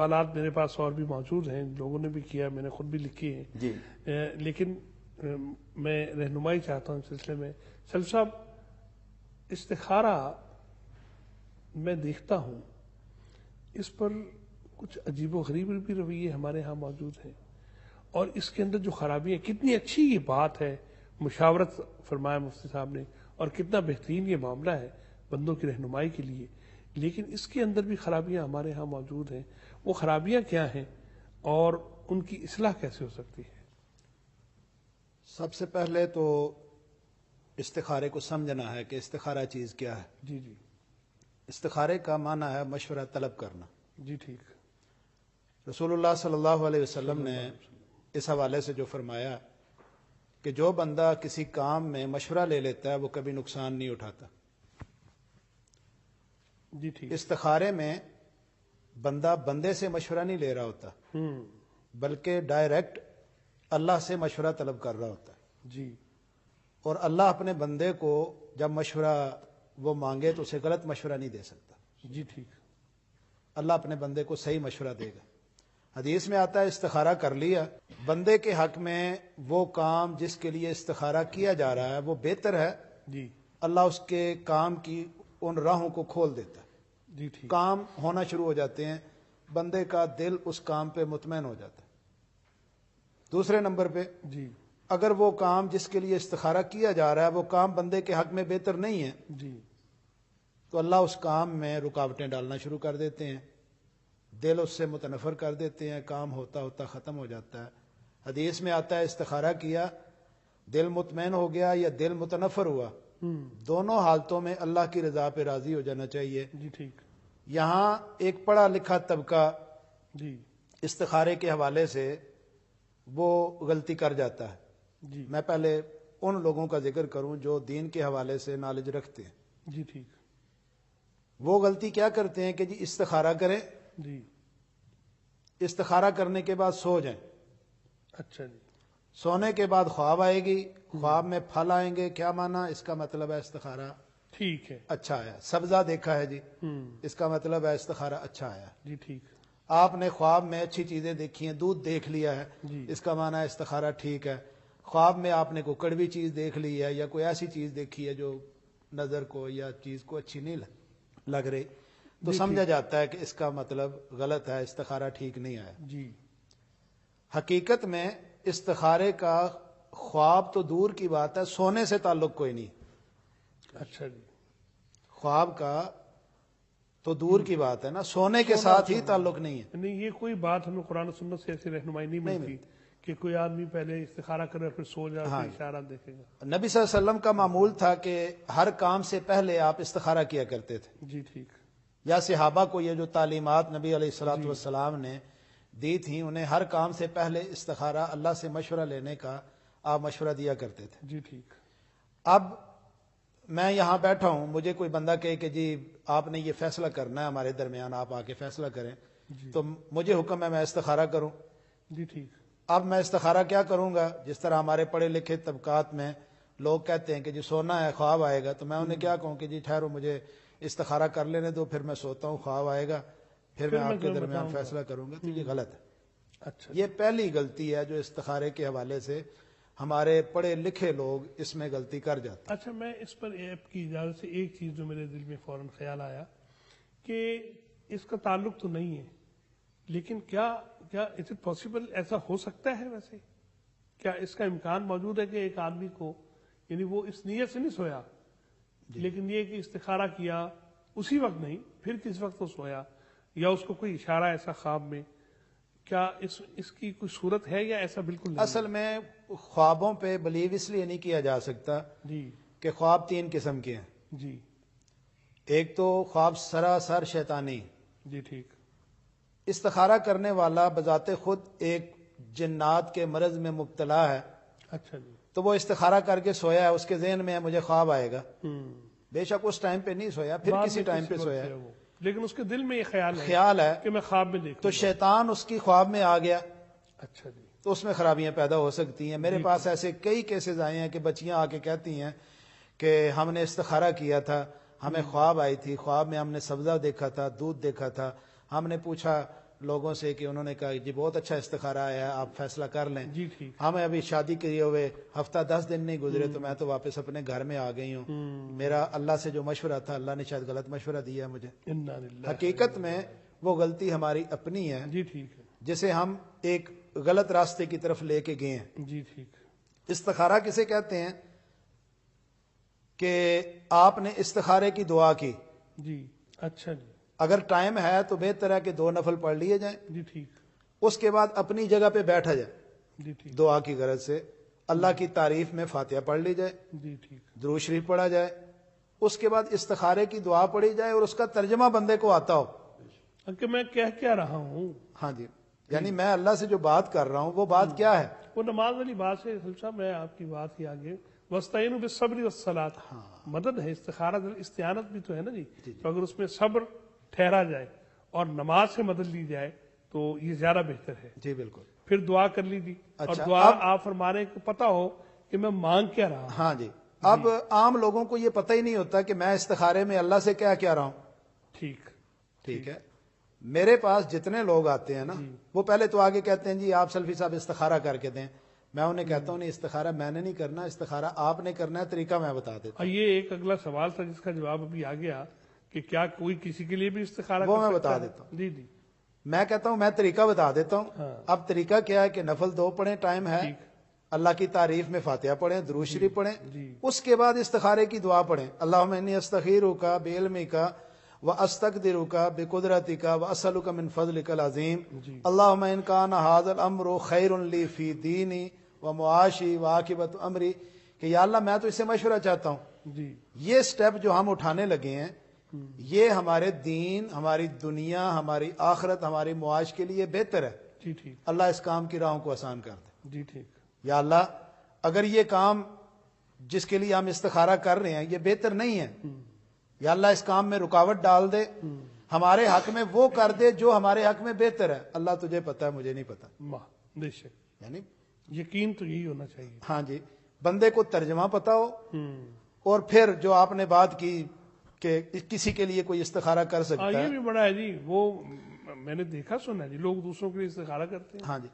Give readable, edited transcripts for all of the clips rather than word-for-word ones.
سوالات میرے پاس اور بھی موجود ہیں، لوگوں نے بھی کیا، میں نے خود بھی لکھی ہیں جی لیکن میں رہنمائی چاہتا ہوں اس سلسلے میں۔ سلف صاحب، استخارہ میں دیکھتا ہوں اس پر کچھ عجیب و غریب بھی رویے ہمارے ہاں موجود ہیں، اور اس کے اندر جو خرابیاں، کتنی اچھی یہ بات ہے، مشاورت فرمایا مفتی صاحب نے، اور کتنا بہترین یہ معاملہ ہے بندوں کی رہنمائی کے لیے، لیکن اس کے اندر بھی خرابیاں ہمارے ہاں موجود ہیں۔ وہ خرابیاں کیا ہیں اور ان کی اصلاح کیسے ہو سکتی ہے؟ سب سے پہلے تو استخارے کو سمجھنا ہے کہ استخارہ چیز کیا ہے۔ جی جی استخارے کا معنی ہے مشورہ طلب کرنا۔ جی ٹھیک۔ رسول اللہ صلی اللہ علیہ وسلم نے اس حوالے سے جو فرمایا کہ جو بندہ کسی کام میں مشورہ لے لیتا ہے وہ کبھی نقصان نہیں اٹھاتا۔ جی ٹھیک۔ استخارے میں بندہ بندے سے مشورہ نہیں لے رہا ہوتا، بلکہ ڈائریکٹ اللہ سے مشورہ طلب کر رہا ہوتا ہے۔ جی اور اللہ اپنے بندے کو جب مشورہ وہ مانگے تو اسے غلط مشورہ نہیں دے سکتا۔ جی ٹھیک۔ اللہ اپنے بندے کو صحیح مشورہ دے گا۔ حدیث میں آتا ہے استخارہ کر لیا، بندے کے حق میں وہ کام جس کے لیے استخارہ کیا جا رہا ہے وہ بہتر ہے، جی اللہ اس کے کام کی ان راہوں کو کھول دیتا ہے، جی ٹھیک۔ کام ہونا شروع ہو جاتے ہیں، بندے کا دل اس کام پہ مطمئن ہو جاتا ہے۔ دوسرے نمبر پہ، جی اگر وہ کام جس کے لیے استخارہ کیا جا رہا ہے وہ کام بندے کے حق میں بہتر نہیں ہے جی تو اللہ اس کام میں رکاوٹیں ڈالنا شروع کر دیتے ہیں، دل اس سے متنفر کر دیتے ہیں، کام ہوتا ہوتا ختم ہو جاتا ہے۔ حدیث میں آتا ہے استخارہ کیا، دل مطمئن ہو گیا یا دل متنفر ہوا، دونوں حالتوں میں اللہ کی رضا پہ راضی ہو جانا چاہیے۔ جی ٹھیک۔ یہاں ایک پڑھا لکھا طبقہ جی استخارے کے حوالے سے وہ غلطی کر جاتا ہے۔ جی میں پہلے ان لوگوں کا ذکر کروں جو دین کے حوالے سے نالج رکھتے ہیں۔ جی ٹھیک۔ وہ غلطی کیا کرتے ہیں کہ جی استخارہ کریں، جی استخارہ کرنے کے بعد سو جائیں، اچھا جی سونے کے بعد خواب آئے گی، خواب میں پھل آئیں گے، کیا مانا؟ اس کا مطلب ہے استخارہ ٹھیک ہے۔ اچھا آیا۔ سبزہ دیکھا ہے جی، اس کا مطلب ہے استخارہ اچھا آیا۔ جی ٹھیک۔ آپ نے خواب میں اچھی چیزیں دیکھی ہیں، دودھ دیکھ لیا ہے، جی اس کا معنی ہے استخارہ ٹھیک ہے۔ خواب میں آپ نے کوئی کڑوی چیز دیکھ لی ہے یا کوئی ایسی چیز دیکھی ہے جو نظر کو یا چیز کو اچھی نہیں لگ رہی تو سمجھا جاتا ہے کہ اس کا مطلب غلط ہے، استخارہ ٹھیک نہیں آیا۔ جی حقیقت میں استخارے کا خواب تو دور کی بات ہے، سونے سے تعلق کوئی نہیں۔ اچھا جی خواب کا تو دور کی بات ہے نا، سونے کے ساتھ ہی تعلق نہیں ہے۔ نہیں، یہ کوئی بات ہمیں قرآن و سنت سے ایسی رہنمائی نہیں ملتی کہ کوئی آدمی پہلے استخارہ کرے اور پھر سو جائے پھر اشارہ دیکھے گا۔ نبی صلی اللہ علیہ وسلم کا معمول تھا کہ ہر کام سے پہلے آپ استخارہ کیا کرتے تھے، جی ٹھیک۔ یا صحابہ کو یہ جو تعلیمات نبی علیہ الصلوۃ والسلام نے دی تھیں، انہیں ہر کام سے پہلے استخارہ اللہ سے مشورہ لینے کا آپ مشورہ دیا کرتے تھے۔ جی ٹھیک۔ اب میں یہاں بیٹھا ہوں، مجھے کوئی بندہ کہے کہ جی آپ نے یہ فیصلہ کرنا ہے ہمارے درمیان، آپ آ کے فیصلہ کریں، تو مجھے حکم ہے میں استخارہ کروں۔ جی ٹھیک۔ اب میں استخارہ کیا کروں گا؟ جس طرح ہمارے پڑھے لکھے طبقات میں لوگ کہتے ہیں کہ جی سونا ہے، خواب آئے گا، تو میں انہیں کیا کہوں کہ جی ٹھہرو، مجھے استخارہ کر لینے دو، پھر میں سوتا ہوں، خواب آئے گا، پھر میں آپ کے درمیان فیصلہ کروں گا، تو یہ غلط ہے۔ اچھا یہ پہلی غلطی ہے جو استخارے کے حوالے سے ہمارے پڑھے لکھے لوگ اس میں غلطی کر جاتے ہیں۔ اچھا، میں اس پر آپ کی اجازت سے ایک چیز جو میرے دل میں فوراً خیال آیا کہ اس کا تعلق تو نہیں ہے، لیکن کیا از اٹ پاسبل، ایسا ہو سکتا ہے؟ ویسے کیا اس کا امکان موجود ہے کہ ایک آدمی کو، یعنی وہ اس نیت سے نہیں سویا لیکن یہ کہ استخارہ کیا اسی وقت نہیں، پھر کس وقت وہ سویا، یا اس کو کوئی اشارہ ایسا خواب میں، کیا اس کی کوئی صورت ہے یا ایسا بالکل نہیں؟ اصل میں خوابوں پہ بلیو اس لیے نہیں کیا جا سکتا جی کہ خواب تین قسم کے ہیں۔ جی ایک تو خواب سراسر شیطانی، جی ٹھیک۔ استخارہ کرنے والا بذات خود ایک جنات کے مرض میں مبتلا ہے، اچھا جی۔ تو وہ استخارہ کر کے سویا ہے، اس کے ذہن میں ہے مجھے خواب آئے گا، بے شک اس ٹائم پہ نہیں سویا، پھر کسی ٹائم پہ سویا ہے، لیکن اس کے دل میں یہ خیال ہے کہ میں خواب میں دیکھوں، تو شیطان اس کی خواب میں آ گیا، اچھا جی، تو اس میں خرابیاں پیدا ہو سکتی ہیں۔ میرے پاس ایسے کئی کیسز آئے ہیں کہ بچیاں آ کے کہتی ہیں کہ ہم نے استخارہ کیا تھا، ہمیں خواب آئی تھی، خواب میں ہم نے سبزہ دیکھا تھا، دودھ دیکھا تھا، ہم نے پوچھا لوگوں سے کہ انہوں نے کہا جی بہت اچھا استخارہ آیا ہے، آپ فیصلہ کر لیں. جی ٹھیک. ہمیں ابھی شادی کیے ہوئے ہفتہ 10 دن نہیں گزرے تو میں تو واپس اپنے گھر میں آ گئی ہوں. میرا اللہ سے جو مشورہ تھا اللہ نے شاید غلط مشورہ دیا ہے مجھے. انا للہ. حقیقت میں وہ غلطی ہماری اپنی ہے جی ٹھیک ہے. جسے ہم ایک غلط راستے کی طرف لے کے گئے ہیں. جی ٹھیک. استخارہ کسے کہتے ہیں کہ آپ نے استخارے کی دعا کی. جی اچھا جی. اگر ٹائم ہے تو بہتر ہے کہ 2 نفل پڑھ لیے جائیں. جی ٹھیک. اس کے بعد اپنی جگہ پہ بیٹھا جائے جی ٹھیک. دعا کی غرض سے. اللہ کی تعریف میں فاتحہ پڑھ لی جائے، جی ٹھیک. درود شریف پڑھا جائے. اس کے بعد استخارے کی دعا پڑھی جائے اور اس کا ترجمہ بندے کو آتا ہو کہ میں کیا رہا ہوں. ہاں جی، یعنی میں اللہ سے جو بات کر رہا ہوں وہ بات کیا ہے. وہ نماز والی بات ہے صاحب. میں آپ کی بات ہی آگے وَاسْتَعِينُوا بِالصَّبْرِ وَالصَّلَاةِ مدد ہے. استعانت بھی تو ہے نا جی. تو اگر اس میں صبر ٹھہرا جائے اور نماز سے مدد لی جائے تو یہ زیادہ بہتر ہے. جی بالکل. پھر دعا کر لیجیے اور اچھا، دعا آپ فرمانے کو پتا ہو کہ میں مانگ کیا رہا ہوں. ہاں جی. اب عام لوگوں کو یہ پتہ ہی نہیں ہوتا کہ میں استخارے میں اللہ سے کیا رہا ہوں. ٹھیک ہے. میرے پاس جتنے لوگ آتے ہیں نا وہ پہلے تو آگے کہتے ہیں جی آپ سلفی صاحب استخارہ کر کے دیں. میں انہیں کہتا ہوں نہیں، استخارہ میں نے نہیں کرنا، استخارہ آپ نے کرنا ہے. طریقہ میں بتا دیتا ہوں. یہ ایک اگلا سوال تھا جس کا جواب ابھی آ گیا کہ کیا کوئی کسی کے لیے بھی استخارہ وہ کر میں سکتا بتا ہے؟ دیتا ہوں. جی جی. میں کہتا ہوں میں طریقہ بتا دیتا ہوں. ہاں. اب طریقہ کیا ہے کہ نفل 2 پڑھیں، ٹائم ہے. ٹھیک. اللہ کی تعریف میں فاتحہ پڑھیں، درود شریف پڑھیں. جی. اس کے بعد استخارے کی دعا پڑھیں. اللہم انی استخیرک بعلمک واستقدرک بقدرتک واسألک من فضلک العظیم. جی. اللہم ان کان ھذا الامر خیر لی فی دینی ومعاشی وعاقبۃ امری. کہ یا اللہ میں تو اس سے مشورہ چاہتا ہوں. جی. یہ سٹیپ جو ہم اٹھانے لگے ہیں یہ ہمارے دین، ہماری دنیا، ہماری آخرت، ہماری معاش کے لیے بہتر ہے. جی ٹھیک. اللہ اس کام کی راہوں کو آسان کر دے. جی ٹھیک. یا اللہ اگر یہ کام جس کے لیے ہم استخارہ کر رہے ہیں یہ بہتر نہیں ہے، یا اللہ اس کام میں رکاوٹ ڈال دے، ہمارے حق میں وہ کر دے جو ہمارے حق میں بہتر ہے. اللہ تجھے پتا ہے مجھے نہیں پتا. بے شک. یعنی یقین تو یہی ہونا چاہیے. ہاں جی، بندے کو ترجمہ پتا ہو. اور پھر جو آپ نے بات کی کہ کسی کے لیے کوئی استخارہ کر سکتا یہ ہے. بھی بڑا ہے جی. وہ میں نے دیکھا سنا جی لوگ دوسروں کے لیے استخارہ کرتے ہیں. ہاں جی،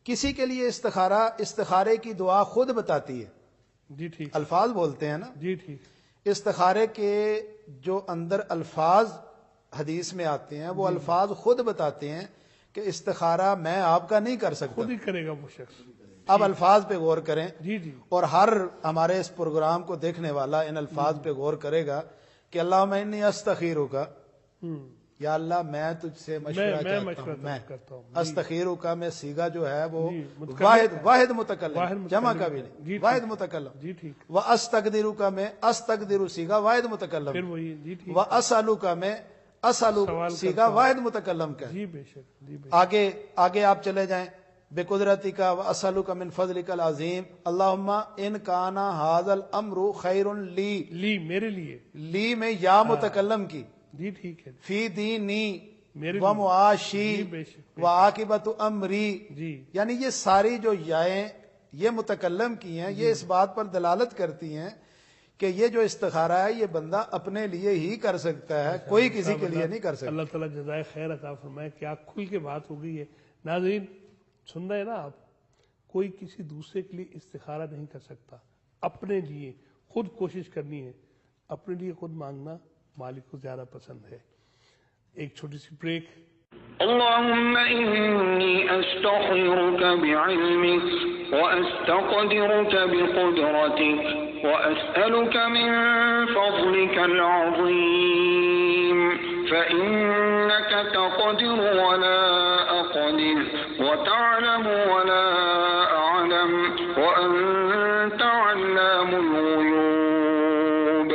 کسی کے لیے استخارے کی دعا خود بتاتی ہے. جی ٹھیک. الفاظ بولتے ہیں نا. جی ٹھیک. استخارے کے جو اندر الفاظ حدیث میں آتے ہیں وہ الفاظ خود بتاتے ہیں کہ استخارہ میں آپ کا نہیں کر سکتا، خود ہی کرے گا وہ شخص. اب الفاظ پہ غور کریں. جی جی. اور ہر ہمارے اس پروگرام کو دیکھنے والا ان الفاظ پہ غور کرے گا کہ اللہم انی استخیرک، یا اللہ میں تجھ سے مشورہ چاہتا ہوں. استخیرک میں سیگا جو ہے وہ واحد متکلم، جمع کا بھی نہیں، واحد متکلم. جی ٹھیک. واستقدرک میں استقدر سیگا واحد متکلم. پھر وہی. جی ٹھیک. واسألک میں اسألک سیگا واحد متکلم کا. جی بے شک. جی بے شک. آگے آپ چلے جائیں. بقدرتک واسألک من فضلک العظیم. اللہم ان کان ھذا الامر خیر لی میرے لیے. لی میں یا متکلم کی. جی ٹھیک ہے. فی دینی میرے ومعاشی جی بے شک. وعاقبۃ امری. جی. یعنی یہ ساری جو یائیں یہ متکلم کی ہیں یہ اس بات پر دلالت کرتی ہیں کہ یہ جو استخارہ ہے یہ بندہ اپنے لیے ہی کر سکتا ہے، کوئی کسی کے لیے نہیں کر سکتا. اللہ تعالیٰ جزائے خیر عطا فرمائے. کیا کھل کے بات ہو گئی ہے. ناظرین سن رہے ہیں نا آپ، کوئی کسی دوسرے کے لیے استخارہ نہیں کر سکتا. اپنے لیے خود کوشش کرنی ہے. اپنے لیے خود مانگنا مالک کو زیادہ پسند ہے. ایک چھوٹی سی بریک. اللهم إني أستخيرك بعلمك وأستقدرك بقدرتك وأسألك من فضلك العظيم فإنك تقدر ولا أقدر وتعلم ولا أعلم وأنت علام الغيوب.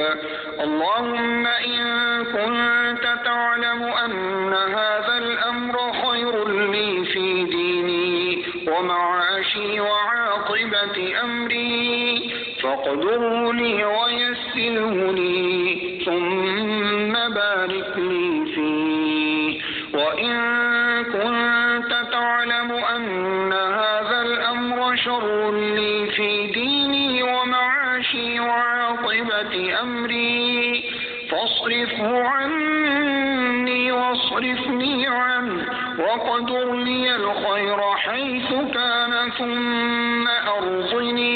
اللهم إن كنت تعلم أن هذا الأمر خير لي في ديني ومعاشي وعاقبة أمري فاقدره لي ويسره لي ثم بارك لي فيه. وإن كنت تعلم أن هذا الأمر شر لي في ديني ومعاشي وعاقبة أمري فاصرفه عني واصرفني عنه وقدر واقدر لي الخير حيث كان ثم أرضني